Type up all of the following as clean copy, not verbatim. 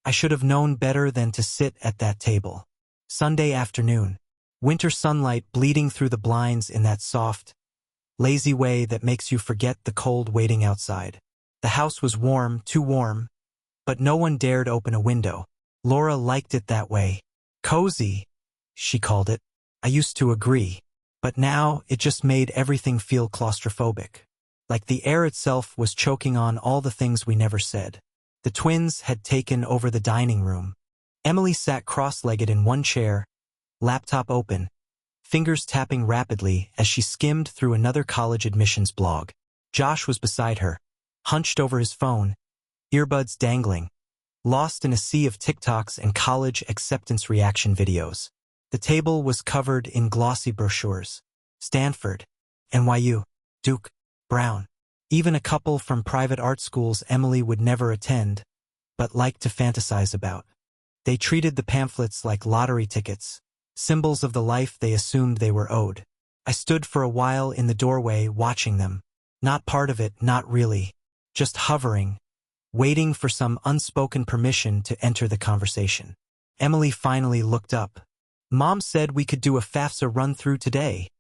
I should have known better than to sit at that table. Sunday afternoon. Winter sunlight bleeding through the blinds in that soft, lazy way that makes you forget the cold waiting outside. The house was warm, too warm, but no one dared open a window. Laura liked it that way. Cozy, she called it. I used to agree, but now it just made everything feel claustrophobic. Like the air itself was choking on all the things we never said. The twins had taken over the dining room. Emily sat cross-legged in one chair, laptop open, fingers tapping rapidly as she skimmed through another college admissions blog. Josh was beside her, hunched over his phone, earbuds dangling, lost in a sea of TikToks and college acceptance reaction videos. The table was covered in glossy brochures. Stanford, NYU, Duke, Brown. Even a couple from private art schools Emily would never attend, but liked to fantasize about. They treated the pamphlets like lottery tickets, symbols of the life they assumed they were owed. I stood for a while in the doorway watching them. Not part of it, not really. Just hovering, waiting for some unspoken permission to enter the conversation. Emily finally looked up. Mom said we could do a FAFSA run-through today,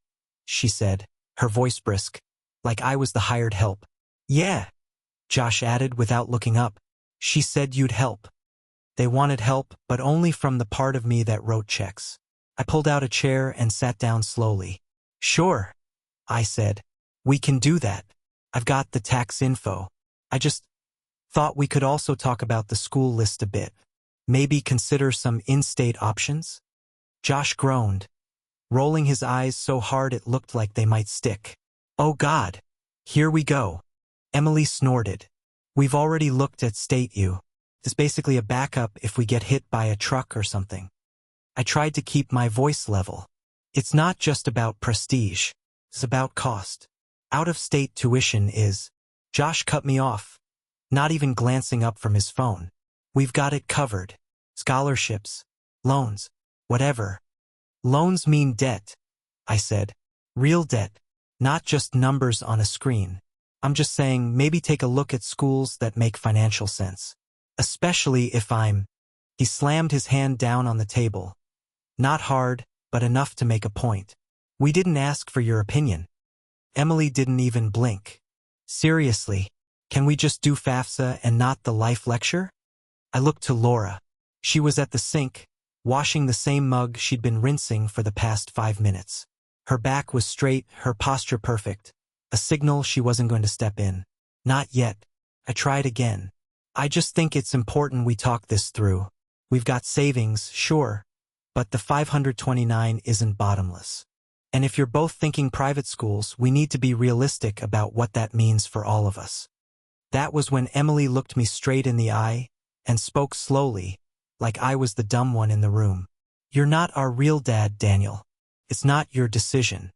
she said, her voice brisk, like I was the hired help. Yeah, Josh added without looking up. She said you'd help. They wanted help, but only from the part of me that wrote checks. I pulled out a chair and sat down slowly. Sure, I said. We can do that. I've got the tax info. I just thought we could also talk about the school list a bit. Maybe consider some in-state options? Josh groaned, rolling his eyes so hard it looked like they might stick. Oh God, here we go. Emily snorted. We've already looked at State U. It's basically a backup if we get hit by a truck or something. I tried to keep my voice level. It's not just about prestige. It's about cost. Out-of-state tuition is. Josh cut me off, not even glancing up from his phone. We've got it covered. Scholarships, loans, whatever. Loans mean debt, I said. Real debt, not just numbers on a screen. I'm just saying maybe take a look at schools that make financial sense. Especially if I'm. He slammed his hand down on the table. Not hard, but enough to make a point. We didn't ask for your opinion. Emily didn't even blink. Seriously, can we just do FAFSA and not the life lecture? I looked to Laura. She was at the sink, washing the same mug she'd been rinsing for the past 5 minutes. Her back was straight, her posture perfect. A signal she wasn't going to step in. Not yet. I tried again. I just think it's important we talk this through. We've got savings, sure, but the 529 isn't bottomless. And if you're both thinking private schools, we need to be realistic about what that means for all of us. That was when Emily looked me straight in the eye and spoke slowly, like I was the dumb one in the room. You're not our real dad, Daniel. It's not your decision.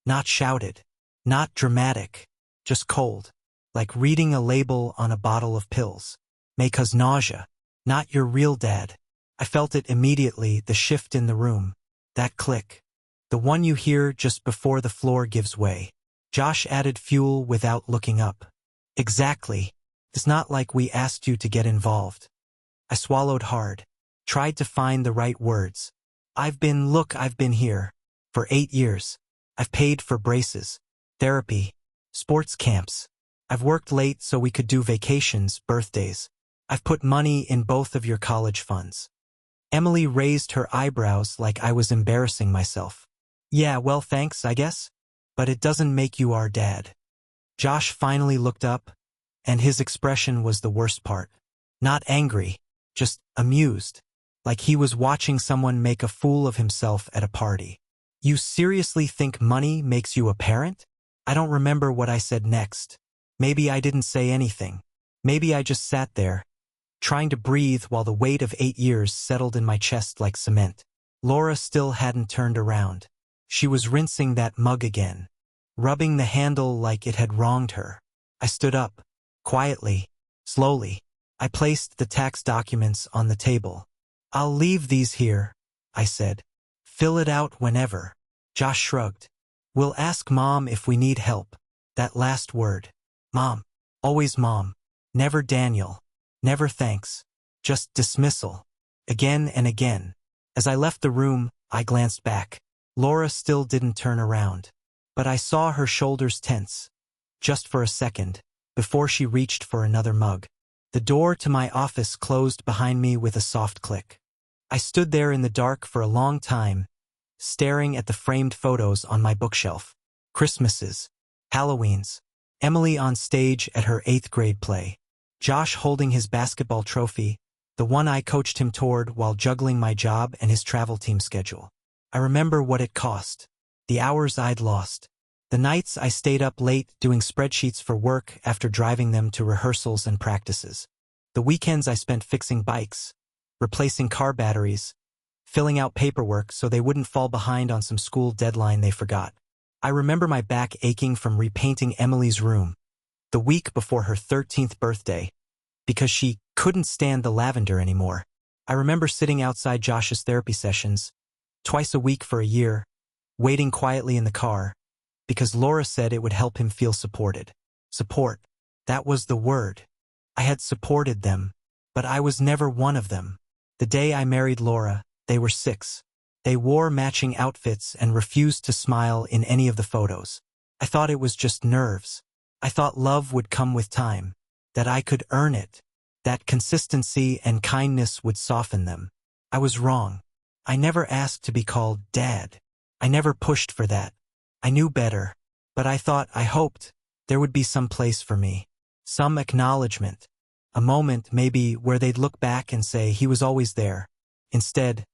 Not shouted. Not dramatic. Just cold. Like reading a label on a bottle of pills. May cause nausea. Not your real dad. I felt it immediately, the shift in the room. That click. The one you hear just before the floor gives way. Josh added fuel without looking up. Exactly. It's not like we asked you to get involved. I swallowed hard. Tried to find the right words. I've been here. For 8 years. I've paid for braces. Therapy. Sports camps. I've worked late so we could do vacations, birthdays. I've put money in both of your college funds. Emily raised her eyebrows like I was embarrassing myself. Yeah, well thanks, I guess. But it doesn't make you our dad. Josh finally looked up, and his expression was the worst part. Not angry, just amused, like he was watching someone make a fool of himself at a party. You seriously think money makes you a parent? I don't remember what I said next. Maybe I didn't say anything. Maybe I just sat there, trying to breathe while the weight of 8 years settled in my chest like cement. Laura still hadn't turned around. She was rinsing that mug again, rubbing the handle like it had wronged her. I stood up, quietly, slowly. I placed the tax documents on the table. I'll leave these here, I said. Fill it out whenever. Josh shrugged. We'll ask Mom if we need help. That last word. Mom. Always Mom. Never Daniel. Never thanks. Just dismissal. Again and again. As I left the room, I glanced back. Laura still didn't turn around. But I saw her shoulders tense. Just for a second, before she reached for another mug. The door to my office closed behind me with a soft click. I stood there in the dark for a long time, staring at the framed photos on my bookshelf. Christmases, Halloweens, Emily on stage at her 8th grade play, Josh holding his basketball trophy, the one I coached him toward while juggling my job and his travel team schedule. I remember what it cost, the hours I'd lost, the nights I stayed up late doing spreadsheets for work after driving them to rehearsals and practices, the weekends I spent fixing bikes, replacing car batteries, filling out paperwork so they wouldn't fall behind on some school deadline they forgot. I remember my back aching from repainting Emily's room, the week before her 13th birthday, because she couldn't stand the lavender anymore. I remember sitting outside Josh's therapy sessions, twice a week for a year, waiting quietly in the car, because Laura said it would help him feel supported. Support. That was the word. I had supported them, but I was never one of them. The day I married Laura, they were 6. They wore matching outfits and refused to smile in any of the photos. I thought it was just nerves. I thought love would come with time, that I could earn it, that consistency and kindness would soften them. I was wrong. I never asked to be called Dad. I never pushed for that. I knew better, but I hoped, there would be some place for me. Some acknowledgement. A moment, maybe, where they'd look back and say he was always there. Instead,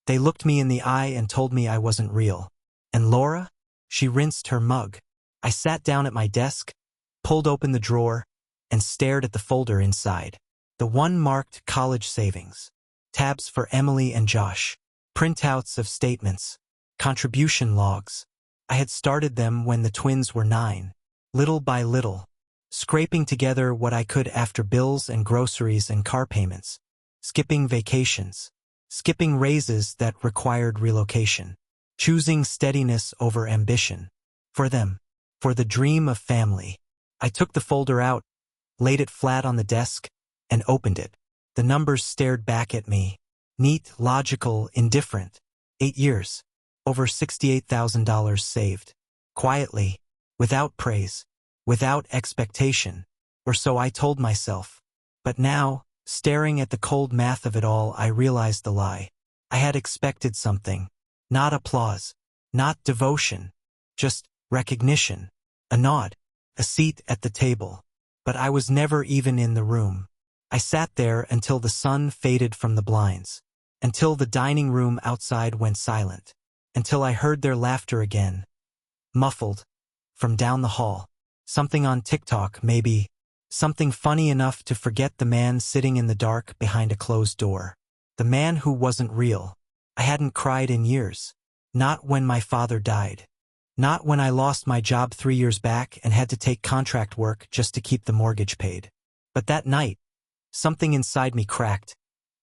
they looked me in the eye and told me I wasn't real. And Laura? She rinsed her mug. I sat down at my desk, pulled open the drawer, and stared at the folder inside. The one marked college savings. Tabs for Emily and Josh. Printouts of statements. Contribution logs. I had started them when the twins were 9. Little by little. Scraping together what I could after bills and groceries and car payments. Skipping vacations. Skipping raises that required relocation. Choosing steadiness over ambition. For them. For the dream of family. I took the folder out, laid it flat on the desk, and opened it. The numbers stared back at me. Neat, logical, indifferent. 8 years. Over $68,000 saved. Quietly. Without praise. Without expectation. Or so I told myself. But now, staring at the cold math of it all, I realized the lie. I had expected something. Not applause. Not devotion. Just recognition. A nod. A seat at the table. But I was never even in the room. I sat there until the sun faded from the blinds. Until the dining room outside went silent. Until I heard their laughter again. Muffled. From down the hall. Something on TikTok, maybe. Something funny enough to forget the man sitting in the dark behind a closed door. The man who wasn't real. I hadn't cried in years. Not when my father died. Not when I lost my job 3 years back and had to take contract work just to keep the mortgage paid. But that night, something inside me cracked.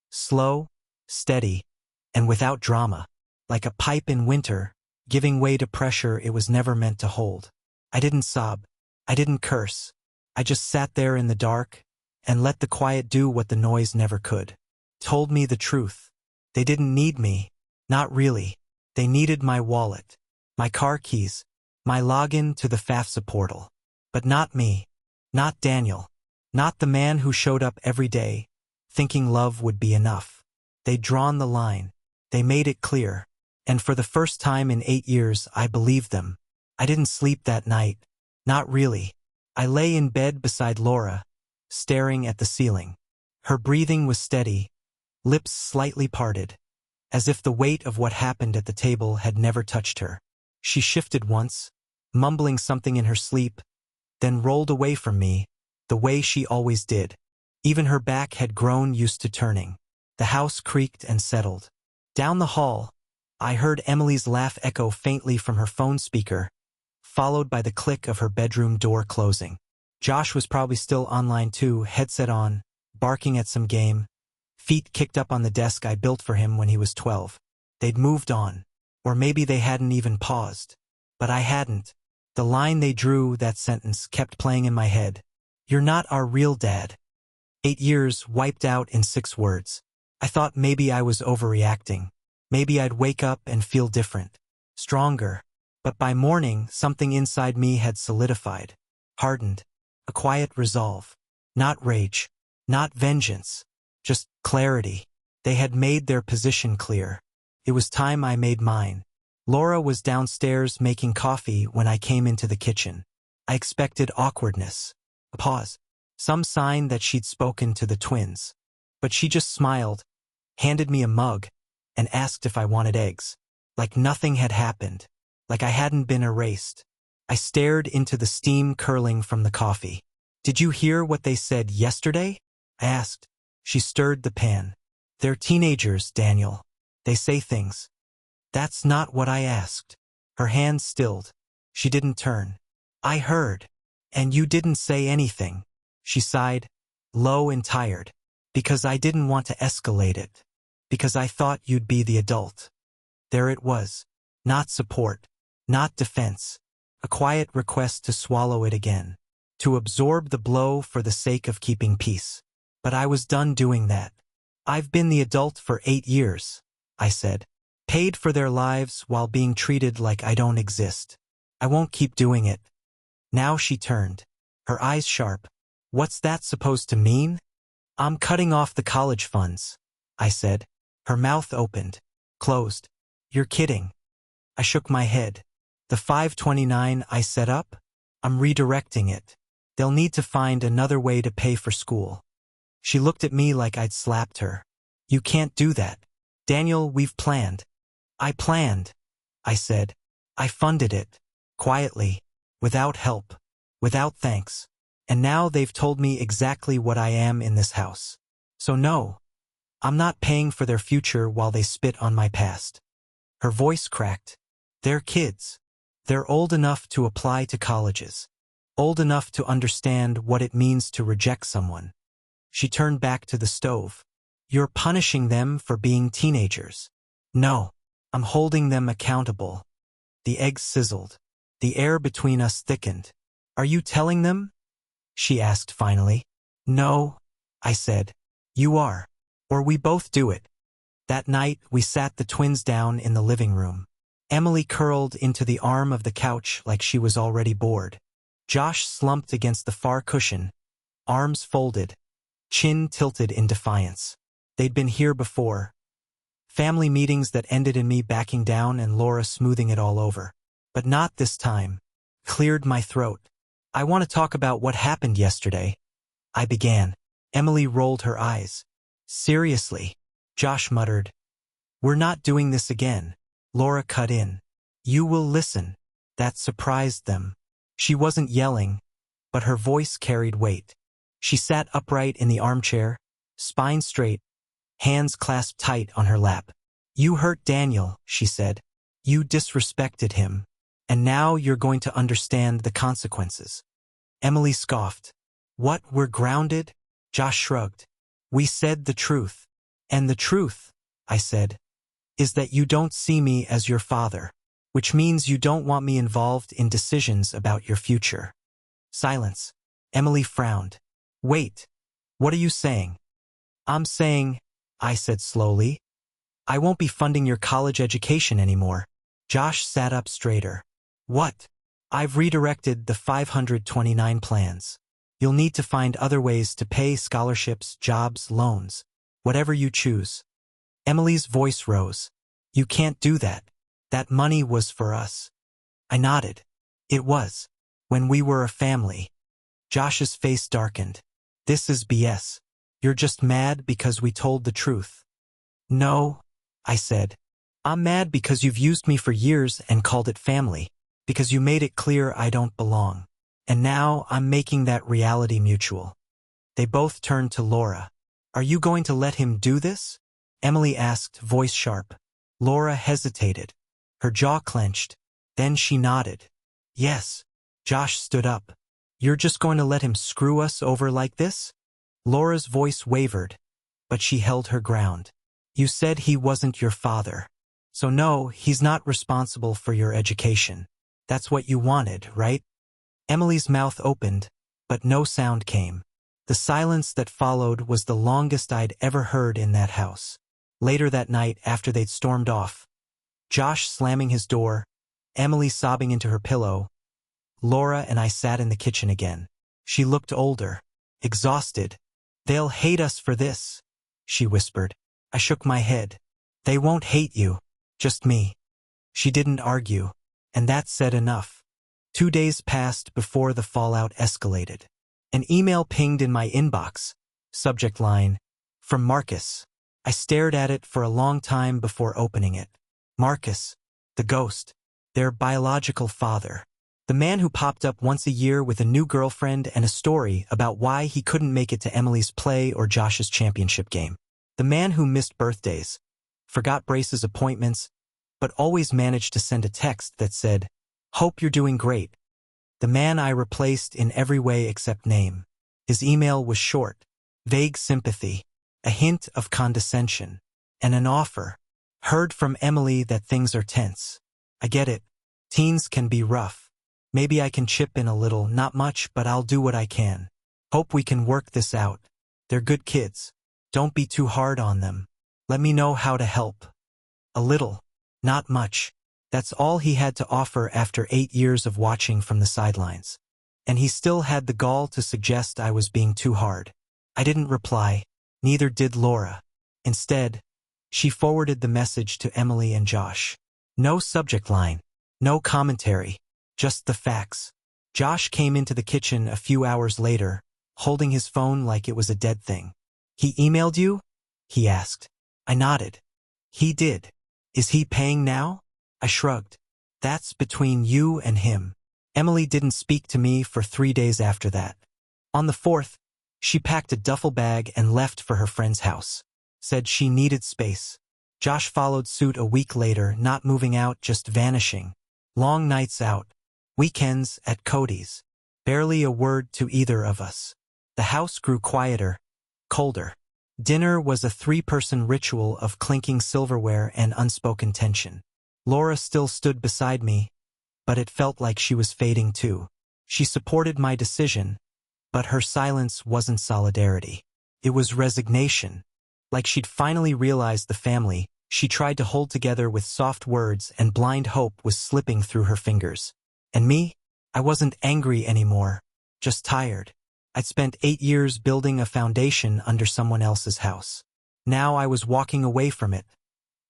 Slow, steady, and without drama. Like a pipe in winter, giving way to pressure it was never meant to hold. I didn't sob. I didn't curse. I just sat there in the dark and let the quiet do what the noise never could. Told me the truth. They didn't need me. Not really. They needed my wallet, my car keys, my login to the FAFSA portal. But not me. Not Daniel. Not the man who showed up every day, thinking love would be enough. They'd drawn the line. They made it clear. And for the first time in 8 years, I believed them. I didn't sleep that night. Not really. I lay in bed beside Laura, staring at the ceiling. Her breathing was steady, lips slightly parted, as if the weight of what happened at the table had never touched her. She shifted once, mumbling something in her sleep, then rolled away from me, the way she always did. Even her back had grown used to turning. The house creaked and settled. Down the hall, I heard Emily's laugh echo faintly from her phone speaker, followed by the click of her bedroom door closing. Josh was probably still online too, headset on, barking at some game, feet kicked up on the desk I built for him when he was 12. They'd moved on. Or maybe they hadn't even paused. But I hadn't. The line they drew, that sentence, kept playing in my head. You're not our real dad. 8 years wiped out in 6 words. I thought maybe I was overreacting. Maybe I'd wake up and feel different, stronger. But by morning, something inside me had solidified, hardened, a quiet resolve. Not rage, not vengeance, just clarity. They had made their position clear. It was time I made mine. Laura was downstairs making coffee when I came into the kitchen. I expected awkwardness, a pause, some sign that she'd spoken to the twins. But she just smiled, handed me a mug, and asked if I wanted eggs. Like nothing had happened, like I hadn't been erased. I stared into the steam curling from the coffee. "Did you hear what they said yesterday?" I asked. She stirred the pan. "They're teenagers, Daniel. They say things." "That's not what I asked." Her hand stilled. She didn't turn. "I heard. And you didn't say anything." She sighed, low and tired. "Because I didn't want to escalate it. Because I thought you'd be the adult." There it was. Not support. Not defense. A quiet request to swallow it again. To absorb the blow for the sake of keeping peace. But I was done doing that. "I've been the adult for 8 years, I said. "Paid for their lives while being treated like I don't exist. I won't keep doing it." Now she turned, her eyes sharp. "What's that supposed to mean?" "I'm cutting off the college funds," I said. Her mouth opened, closed. "You're kidding." I shook my head. "The 529 I set up? I'm redirecting it. They'll need to find another way to pay for school." She looked at me like I'd slapped her. "You can't do that. Daniel, we've planned." "I planned," I said. "I funded it. Quietly. Without help. Without thanks. And now they've told me exactly what I am in this house. So no. I'm not paying for their future while they spit on my past." Her voice cracked. "They're kids. They're old enough to apply to colleges. Old enough to understand what it means to reject someone." She turned back to the stove. "You're punishing them for being teenagers." "No. I'm holding them accountable." The eggs sizzled. The air between us thickened. "Are you telling them?" she asked finally. "No," I said. "You are. Or we both do it." That night, we sat the twins down in the living room. Emily curled into the arm of the couch like she was already bored. Josh slumped against the far cushion, arms folded, chin tilted in defiance. They'd been here before. Family meetings that ended in me backing down and Laura smoothing it all over. But not this time. Cleared my throat. "I want to talk about what happened yesterday," I began. Emily rolled her eyes. "Seriously," Josh muttered. "We're not doing this again." Laura cut in. "You will listen." That surprised them. She wasn't yelling, but her voice carried weight. She sat upright in the armchair, spine straight, hands clasped tight on her lap. "You hurt Daniel," she said. "You disrespected him. And now you're going to understand the consequences." Emily scoffed. "What, we're grounded?" Josh shrugged. "We said the truth." "And the truth," I said, "is that you don't see me as your father, which means you don't want me involved in decisions about your future." Silence. Emily frowned. "Wait, what are you saying?" "I'm saying," I said slowly, "I won't be funding your college education anymore." Josh sat up straighter. "What?" "I've redirected the 529 plans. You'll need to find other ways to pay scholarships, jobs, loans, whatever you choose." Emily's voice rose. "You can't do that. That money was for us." I nodded. "It was. When we were a family." Josh's face darkened. "This is BS. You're just mad because we told the truth." "No," I said. "I'm mad because you've used me for years and called it family. Because you made it clear I don't belong. And now I'm making that reality mutual." They both turned to Laura. "Are you going to let him do this?" Emily asked, voice sharp. Laura hesitated. Her jaw clenched. Then she nodded. "Yes." Josh stood up. "You're just going to let him screw us over like this?" Laura's voice wavered, but she held her ground. "You said he wasn't your father. So no, he's not responsible for your education. That's what you wanted, right?" Emily's mouth opened, but no sound came. The silence that followed was the longest I'd ever heard in that house. Later that night, after they'd stormed off, Josh slamming his door, Emily sobbing into her pillow, Laura and I sat in the kitchen again. She looked older, exhausted. "They'll hate us for this," she whispered. I shook my head. "They won't hate you, just me." She didn't argue, and that said enough. 2 days passed before the fallout escalated. An email pinged in my inbox. Subject line, "From Marcus." I stared at it for a long time before opening it. Marcus, the ghost, their biological father. The man who popped up once a year with a new girlfriend and a story about why he couldn't make it to Emily's play or Josh's championship game. The man who missed birthdays, forgot Brace's appointments, but always managed to send a text that said, "Hope you're doing great." The man I replaced in every way except name. His email was short, vague sympathy, a hint of condescension, and an offer. "Heard from Emily that things are tense. I get it. Teens can be rough. Maybe I can chip in a little, not much, but I'll do what I can. Hope we can work this out. They're good kids. Don't be too hard on them. Let me know how to help." A little, not much. That's all he had to offer after 8 years of watching from the sidelines. And he still had the gall to suggest I was being too hard. I didn't reply. Neither did Laura. Instead, she forwarded the message to Emily and Josh. No subject line, no commentary, just the facts. Josh came into the kitchen a few hours later, holding his phone like it was a dead thing. "He emailed you?" he asked. I nodded. "He did. Is he paying now?" I shrugged. "That's between you and him." Emily didn't speak to me for 3 days after that. On the 4th, she packed a duffel bag and left for her friend's house. Said she needed space. Josh followed suit a week later, not moving out, just vanishing. Long nights out. Weekends at Cody's. Barely a word to either of us. The house grew quieter, colder. Dinner was a 3-person ritual of clinking silverware and unspoken tension. Laura still stood beside me, but it felt like she was fading too. She supported my decision, but her silence wasn't solidarity. It was resignation. Like she'd finally realized the family she tried to hold together with soft words and blind hope was slipping through her fingers. And me? I wasn't angry anymore, just tired. I'd spent 8 years building a foundation under someone else's house. Now I was walking away from it.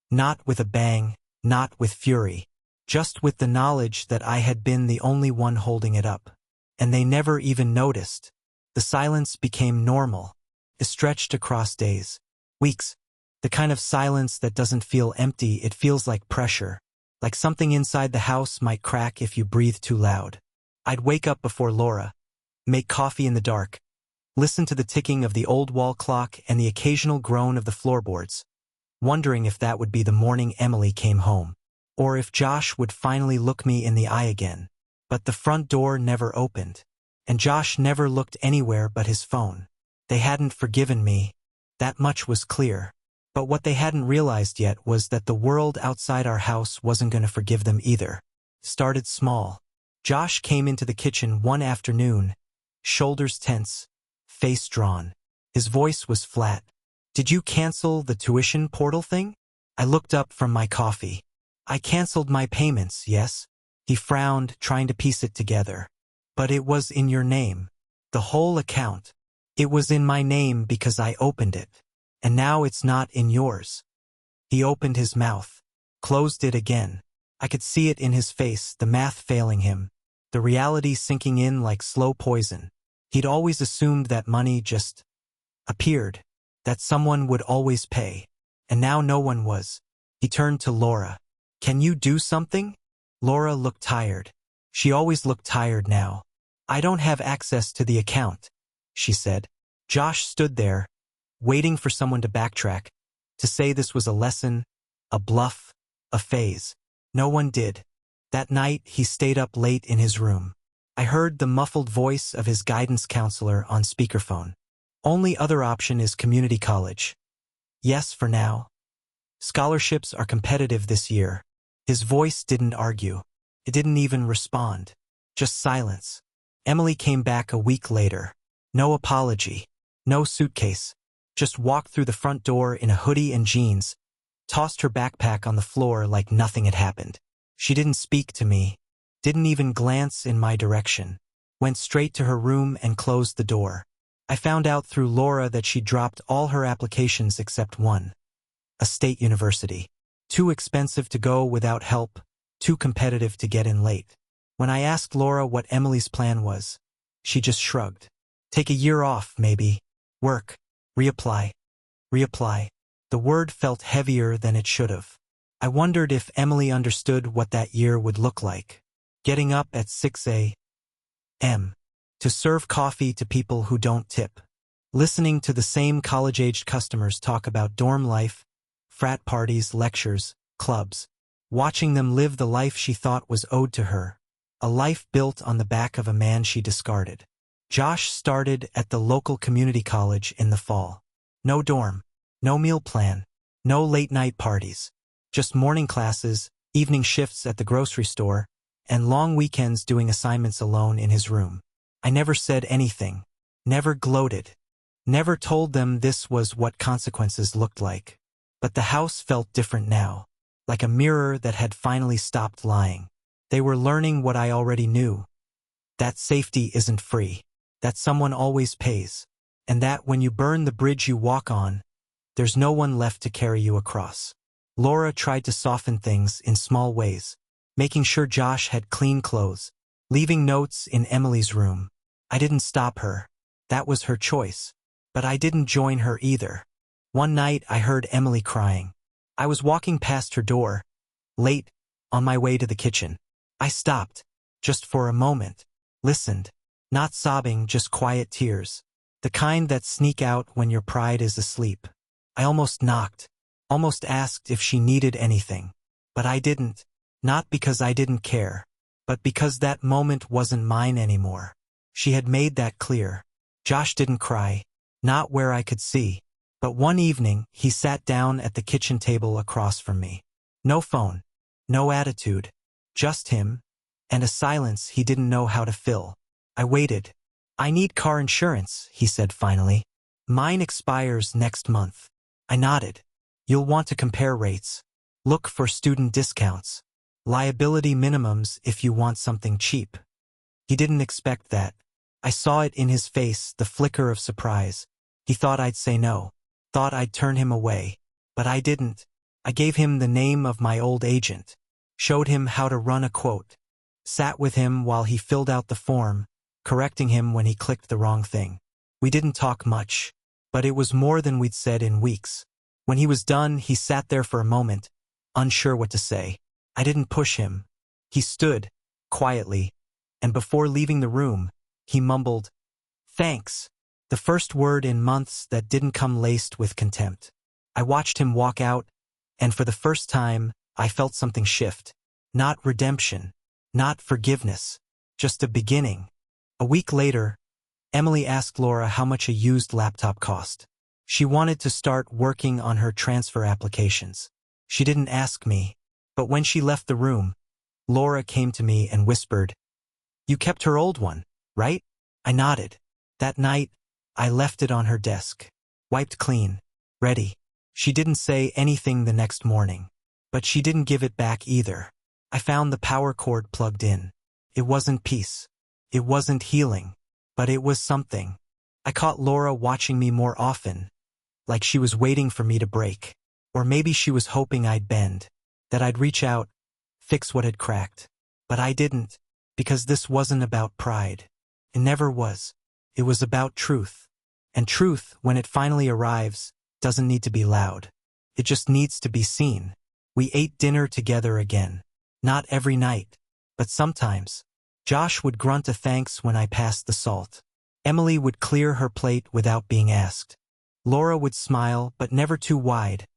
Not with a bang, not with fury, just with the knowledge that I had been the only one holding it up. And they never even noticed. The silence became normal. It stretched across days, weeks. The kind of silence that doesn't feel empty, it feels like pressure. Like something inside the house might crack if you breathe too loud. I'd wake up before Laura, make coffee in the dark, listen to the ticking of the old wall clock and the occasional groan of the floorboards, wondering if that would be the morning Emily came home, or if Josh would finally look me in the eye again. But the front door never opened, and Josh never looked anywhere but his phone. They hadn't forgiven me, that much was clear. But what they hadn't realized yet was that the world outside our house wasn't going to forgive them either. Started small. Josh came into the kitchen one afternoon, shoulders tense, face drawn. His voice was flat. "Did you cancel the tuition portal thing?" I looked up from my coffee. "I canceled my payments, yes." He frowned, trying to piece it together. "But it was in your name. The whole account. It was in my name because I opened it. And now it's not in yours." He opened his mouth, closed it again. I could see it in his face, the math failing him, the reality sinking in like slow poison. He'd always assumed that money just appeared, that someone would always pay. And now no one was. He turned to Laura. "Can you do something?" Laura looked tired. She always looked tired now. "I don't have access to the account," she said. Josh stood there, waiting for someone to backtrack, to say this was a lesson, a bluff, a phase. No one did. That night, he stayed up late in his room. I heard the muffled voice of his guidance counselor on speakerphone. "Only other option is community college. Yes, for now. Scholarships are competitive this year." His voice didn't argue. It didn't even respond. Just silence. Emily came back a week later. No apology. No suitcase. Just walked through the front door in a hoodie and jeans, tossed her backpack on the floor like nothing had happened. She didn't speak to me, didn't even glance in my direction. Went straight to her room and closed the door. I found out through Laura that she dropped all her applications except one. A state university. Too expensive to go without help, too competitive to get in late. When I asked Laura what Emily's plan was, she just shrugged. Take a year off, maybe. Work. Reapply. Reapply. The word felt heavier than it should have. I wondered if Emily understood what that year would look like. Getting up at 6 a.m. to serve coffee to people who don't tip. Listening to the same college-aged customers talk about dorm life, frat parties, lectures, clubs. Watching them live the life she thought was owed to her. A life built on the back of a man she discarded. Josh started at the local community college in the fall. No dorm. No meal plan. No late-night parties. Just morning classes, evening shifts at the grocery store, and long weekends doing assignments alone in his room. I never said anything. Never gloated. Never told them this was what consequences looked like. But the house felt different now. Like a mirror that had finally stopped lying. They were learning what I already knew. That safety isn't free. That someone always pays. And that when you burn the bridge you walk on, there's no one left to carry you across. Laura tried to soften things in small ways, making sure Josh had clean clothes, leaving notes in Emily's room. I didn't stop her. That was her choice. But I didn't join her either. One night I heard Emily crying. I was walking past her door, late, on my way to the kitchen. I stopped, just for a moment, listened. Not sobbing, just quiet tears. The kind that sneak out when your pride is asleep. I almost knocked, almost asked if she needed anything. But I didn't. Not because I didn't care, but because that moment wasn't mine anymore. She had made that clear. Josh didn't cry, not where I could see. But one evening, he sat down at the kitchen table across from me. No phone, no attitude, just him, and a silence he didn't know how to fill. I waited. I need car insurance, he said finally. Mine expires next month. I nodded. You'll want to compare rates. Look for student discounts. Liability minimums if you want something cheap. He didn't expect that. I saw it in his face, the flicker of surprise. He thought I'd say no. Thought I'd turn him away. But I didn't. I gave him the name of my old agent. Showed him how to run a quote. Sat with him while he filled out the form, correcting him when he clicked the wrong thing. We didn't talk much, but it was more than we'd said in weeks. When he was done, he sat there for a moment, unsure what to say. I didn't push him. He stood, quietly, and before leaving the room, he mumbled, "Thanks," the first word in months that didn't come laced with contempt. I watched him walk out, and for the first time, I felt something shift. Not redemption, not forgiveness, just a beginning. A week later, Emily asked Laura how much a used laptop cost. She wanted to start working on her transfer applications. She didn't ask me, but when she left the room, Laura came to me and whispered, "You kept her old one, right?" I nodded. That night, I left it on her desk, wiped clean, ready. She didn't say anything the next morning, but she didn't give it back either. I found the power cord plugged in. It wasn't peace. It wasn't healing, but it was something. I caught Laura watching me more often, like she was waiting for me to break. Or maybe she was hoping I'd bend, that I'd reach out, fix what had cracked. But I didn't, because this wasn't about pride. It never was. It was about truth. And truth, when it finally arrives, doesn't need to be loud. It just needs to be seen. We ate dinner together again. Not every night, but sometimes. Josh would grunt a thanks when I passed the salt. Emily would clear her plate without being asked. Laura would smile, but never too wide,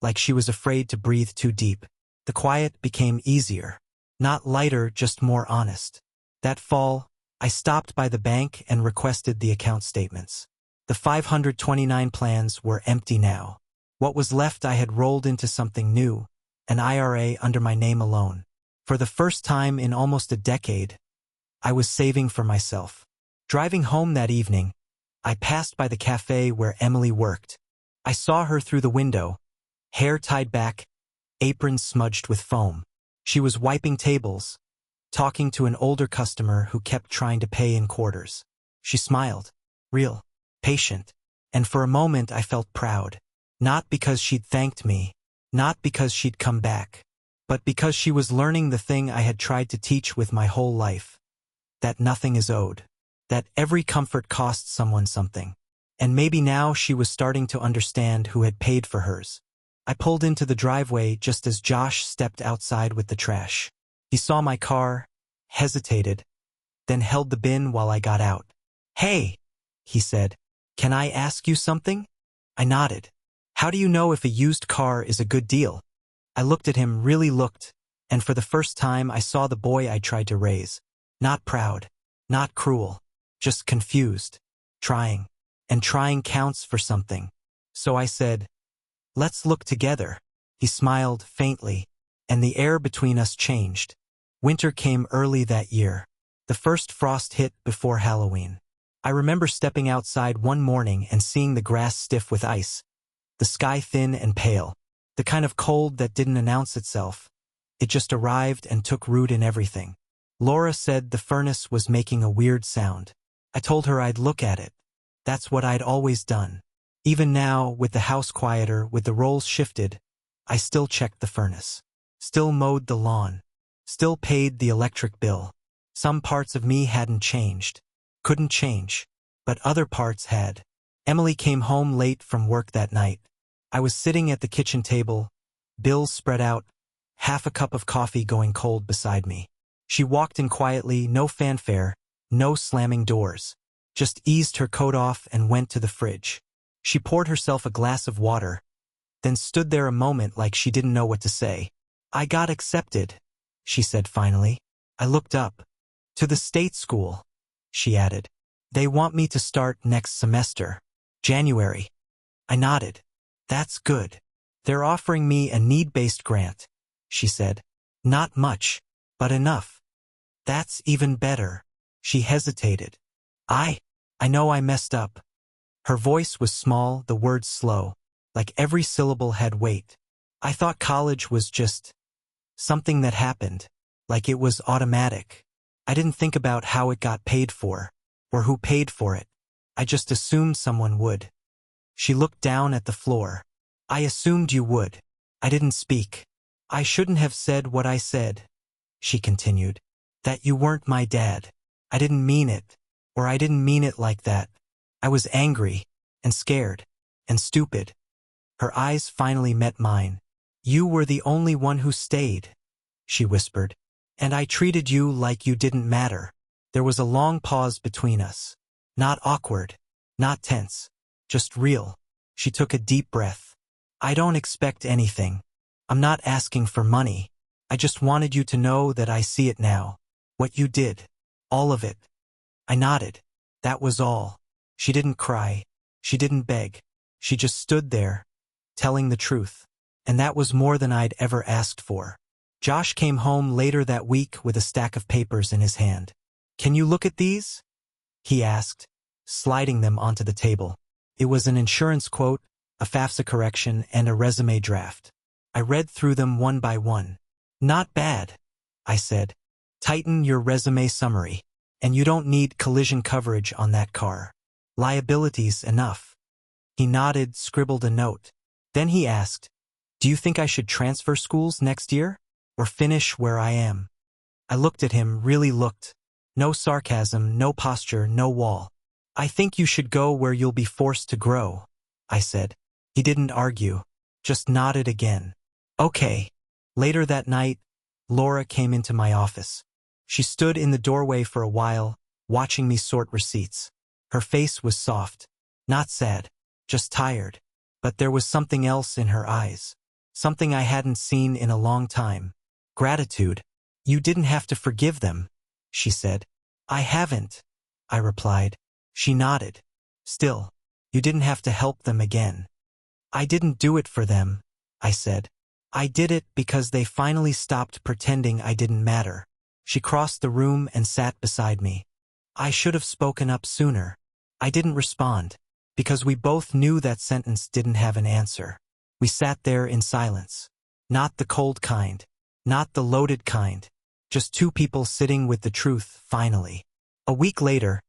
like she was afraid to breathe too deep. The quiet became easier. Not lighter, just more honest. That fall, I stopped by the bank and requested the account statements. The 529 plans were empty now. What was left I had rolled into something new, an IRA under my name alone. For the first time in almost a decade, I was saving for myself. Driving home that evening, I passed by the cafe where Emily worked. I saw her through the window, hair tied back, apron smudged with foam. She was wiping tables, talking to an older customer who kept trying to pay in quarters. She smiled, real, patient, and for a moment I felt proud. Not because she'd thanked me, not because she'd come back, but because she was learning the thing I had tried to teach with my whole life. That nothing is owed. That every comfort costs someone something. And maybe now she was starting to understand who had paid for hers. I pulled into the driveway just as Josh stepped outside with the trash. He saw my car, hesitated, then held the bin while I got out. "Hey," he said, "can I ask you something?" I nodded. "How do you know if a used car is a good deal?" I looked at him, really looked, and for the first time I saw the boy I tried to raise. Not proud, not cruel, just confused, trying. And trying counts for something. So I said, "Let's look together." He smiled faintly, and the air between us changed. Winter came early that year. The first frost hit before Halloween. I remember stepping outside one morning and seeing the grass stiff with ice, the sky thin and pale, the kind of cold that didn't announce itself. It just arrived and took root in everything. Laura said the furnace was making a weird sound. I told her I'd look at it. That's what I'd always done. Even now, with the house quieter, with the roles shifted, I still checked the furnace. Still mowed the lawn. Still paid the electric bill. Some parts of me hadn't changed. Couldn't change. But other parts had. Emily came home late from work that night. I was sitting at the kitchen table, bills spread out, half a cup of coffee going cold beside me. She walked in quietly, no fanfare, no slamming doors. Just eased her coat off and went to the fridge. She poured herself a glass of water, then stood there a moment like she didn't know what to say. "I got accepted," she said finally. I looked up. "To the state school," she added. "They want me to start next semester. January." I nodded. "That's good. They're offering me a need-based grant," she said. "Not much, but enough." "That's even better." She hesitated. I know I messed up." Her voice was small, the words slow, like every syllable had weight. "I thought college was just something that happened, like it was automatic. I didn't think about how it got paid for, or who paid for it. I just assumed someone would." She looked down at the floor. "I assumed you would." I didn't speak. "I shouldn't have said what I said," she continued. "That you weren't my dad. I didn't mean it. Or I didn't mean it like that. I was angry, and scared, and stupid." Her eyes finally met mine. "You were the only one who stayed," she whispered. "And I treated you like you didn't matter." There was a long pause between us. Not awkward, not tense, just real. She took a deep breath. "I don't expect anything. I'm not asking for money. I just wanted you to know that I see it now. What you did. All of it." I nodded. That was all. She didn't cry. She didn't beg. She just stood there, telling the truth. And that was more than I'd ever asked for. Josh came home later that week with a stack of papers in his hand. "Can you look at these?" he asked, sliding them onto the table. It was an insurance quote, a FAFSA correction, and a resume draft. I read through them one by one. "Not bad," I said. "Tighten your resume summary. And you don't need collision coverage on that car. Liability's enough." He nodded, scribbled a note. Then he asked, "Do you think I should transfer schools next year? Or finish where I am?" I looked at him, really looked. No sarcasm, no posture, no wall. "I think you should go where you'll be forced to grow," I said. He didn't argue, just nodded again. "Okay." Later that night, Laura came into my office. She stood in the doorway for a while, watching me sort receipts. Her face was soft, not sad, just tired. But there was something else in her eyes. Something I hadn't seen in a long time. Gratitude. "You didn't have to forgive them," she said. "I haven't," I replied. She nodded. "Still, you didn't have to help them again." "I didn't do it for them," I said. "I did it because they finally stopped pretending I didn't matter." She crossed the room and sat beside me. "I should have spoken up sooner." I didn't respond, because we both knew that sentence didn't have an answer. We sat there in silence. Not the cold kind, not the loaded kind, just two people sitting with the truth, finally. A week later,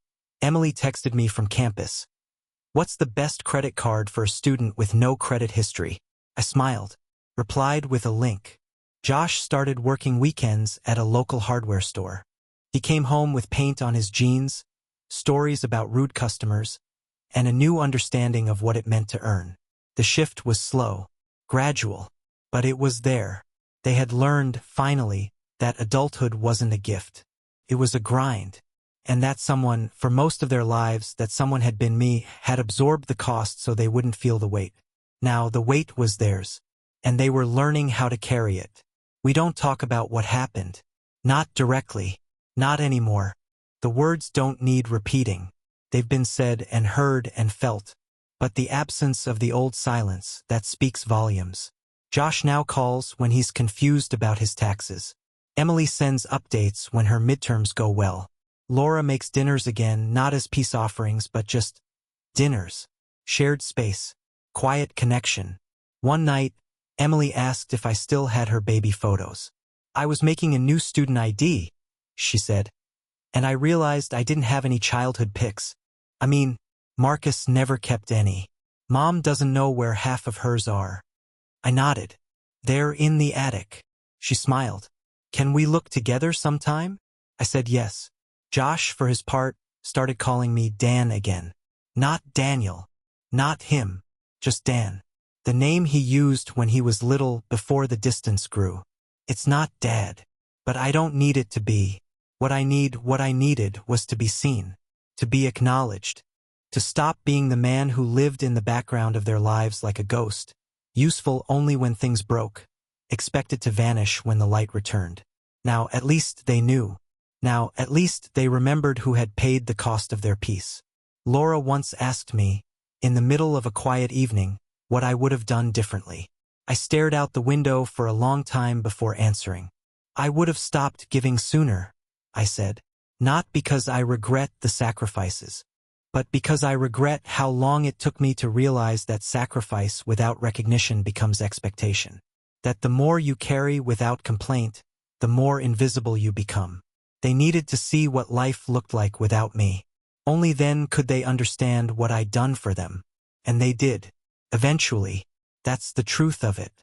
Emily texted me from campus. "What's the best credit card for a student with no credit history?" I smiled, replied with a link. Josh started working weekends at a local hardware store. He came home with paint on his jeans, stories about rude customers, and a new understanding of what it meant to earn. The shift was slow, gradual, but it was there. They had learned, finally, that adulthood wasn't a gift. It was a grind. And that someone, for most of their lives, that someone had been me, had absorbed the cost so they wouldn't feel the weight. Now the weight was theirs, and they were learning how to carry it. We don't talk about what happened. Not directly. Not anymore. The words don't need repeating. They've been said and heard and felt. But the absence of the old silence, that speaks volumes. Josh now calls when he's confused about his taxes. Emily sends updates when her midterms go well. Laura makes dinners again, not as peace offerings, but just dinners. Shared space. Quiet connection. One night, Emily asked if I still had her baby photos. "I was making a new student ID," she said, "and I realized I didn't have any childhood pics. I mean, Marcus never kept any. Mom doesn't know where half of hers are." I nodded. "They're in the attic." She smiled. "Can we look together sometime?" I said yes. Josh, for his part, started calling me Dan again. Not Daniel. Not him. Just Dan. The name he used when he was little, before the distance grew. It's not Dad. But I don't need it to be. What I needed was to be seen. To be acknowledged. To stop being the man who lived in the background of their lives like a ghost. Useful only when things broke. Expected to vanish when the light returned. Now at least they knew. Now at least they remembered who had paid the cost of their peace. Laura once asked me, in the middle of a quiet evening, what I would have done differently. I stared out the window for a long time before answering. "I would have stopped giving sooner," I said. "Not because I regret the sacrifices, but because I regret how long it took me to realize that sacrifice without recognition becomes expectation. That the more you carry without complaint, the more invisible you become. They needed to see what life looked like without me. Only then could they understand what I'd done for them. And they did. Eventually. That's the truth of it.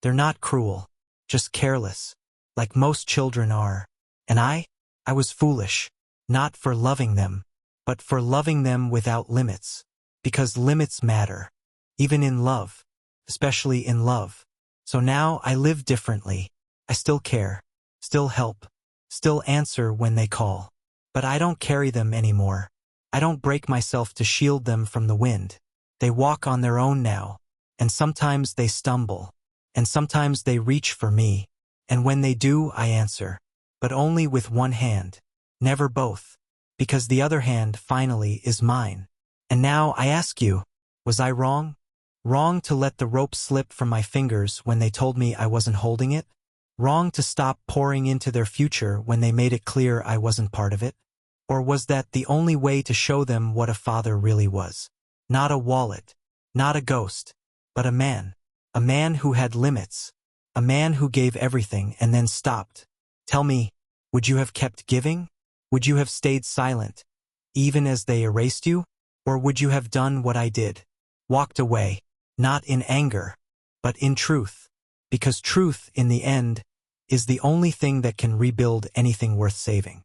They're not cruel. Just careless. Like most children are. And I was foolish. Not for loving them, but for loving them without limits. Because limits matter. Even in love. Especially in love. So now I live differently. I still care. Still help. Still answer when they call. But I don't carry them anymore. I don't break myself to shield them from the wind. They walk on their own now. And sometimes they stumble. And sometimes they reach for me. And when they do, I answer. But only with one hand. Never both. Because the other hand, finally, is mine. And now I ask you, was I wrong? Wrong to let the rope slip from my fingers when they told me I wasn't holding it? Wrong to stop pouring into their future when they made it clear I wasn't part of it? Or was that the only way to show them what a father really was? Not a wallet, not a ghost, but a man. A man who had limits. A man who gave everything and then stopped. Tell me, would you have kept giving? Would you have stayed silent, even as they erased you? Or would you have done what I did? Walked away, not in anger, but in truth. Because truth, in the end, is the only thing that can rebuild anything worth saving.